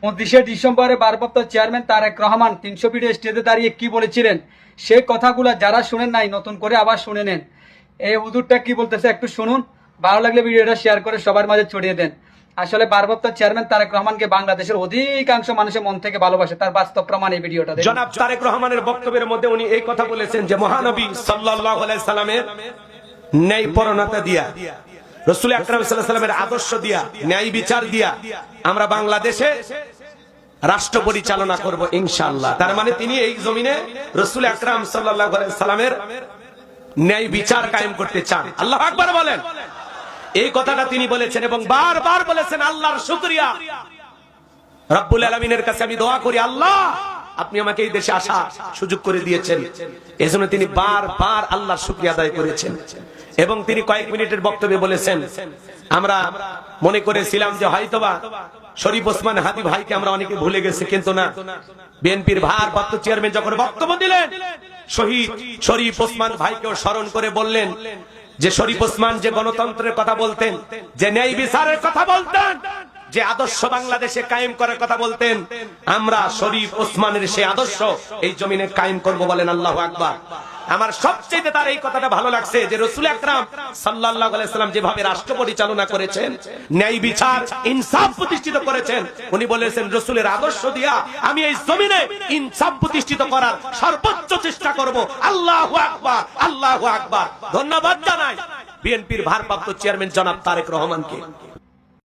29শে ডিসেম্বরে ভারপ্রাপ্ত চেয়ারম্যান তারেক রহমান 300 ফিটে স্টেজে দাঁড়িয়ে কি বলেছিলেন সেই কথাগুলো যারা শুনেন নাই নতুন করে আবার শুনে নেন। এই হুজুরটা কি বলতেছে একটু শুনুন, ভালো লাগলে ভিডিওটা শেয়ার করে সবার মাঝে ছড়িয়ে দেন। আসলে ভারপ্রাপ্ত চেয়ারম্যান তারেক রহমানকে বাংলাদেশের অধিকাংশ মানুষের মন থেকে ভালোবাসে, তার বাস্তব প্রমাণ এই ভিডিওটা দেখুন। জনাব তারেক রহমানের বক্তব্যের মধ্যে উনি এই কথা বলেছেন যে মহানবী সাল্লাল্লাহু আলাইহি সাল্লামের ন্যায় পরণতা দিয়া, রাসূল আকরাম সাল্লাল্লাহু আলাইহি সাল্লামের আদর্শ দিয়া, ন্যায় বিচার দিয়া আমরা বাংলাদেশে রাষ্ট্র পরিচালনা করব ইনশাআল্লাহ। তার মানে তিনি এই জমিনে রাসূল আকরাম সাল্লাল্লাহু আলাইহি সাল্লামের ন্যায় বিচার কায়েম করতে চান। আল্লাহু আকবার বলেন। এই কথাটা তিনি বলেছেন এবং বারবার বলেছেন। আল্লাহর শুকরিয়া, রব্বুল আলামিনের কাছে আমি দোয়া করি, আল্লাহ আপনি আমাকে এই দেশে আসা সুযোগ করে দিয়েছেন। এজন্য তিনি বারবার আল্লাহর শুকরিয়া আদায় করেছেন। এবং তিনি কয়েক মিনিটের বক্তব্যে বলেছেন, আমরা মনে করেছিলাম যে হয়তোবা শরীফ ওসমান হাদি ভাইকে আমরা অনেকে ভুলে গেছি, কিন্তু না, বিএনপির ভারপ্রাপ্ত চেয়ারম্যান যখন বক্তব্য দিলেন শহীদ শরীফ ওসমান ভাইকেও স্মরণ করে বললেন যে শরীফ ওসমান যে গণতন্ত্রের কথা বলতেন, যে ন্যায় বিচারের কথা বলতেন, যে আদর্শ বাংলাদেশে কায়েম করার কথা বলতেন, আমরা শরীফ ওসমানের সেই আদর্শ এই জমিনে কায়েম করব। বলেন আল্লাহু আকবার। আমার সবচেয়ে তার এই কথাটা ভালো লাগছে যে রাসূল আকরাম সাল্লাল্লাহু আলাইহি সাল্লাম যেভাবে রাষ্ট্র পরিচালনা করেছেন, ন্যায় বিচার ইনসাফ প্রতিষ্ঠিত করেছেন, উনি বলেছেন রাসূলের আদর্শ দিয়া আমি এই জমিনে ইনসাফ প্রতিষ্ঠিত করার সর্বোচ্চ চেষ্টা করব। আল্লাহু আকবার, আল্লাহু আকবার। ধন্যবাদ জানাই বিএনপির ভারপ্রাপ্ত চেয়ারম্যান জনাব তারেক রহমানকে।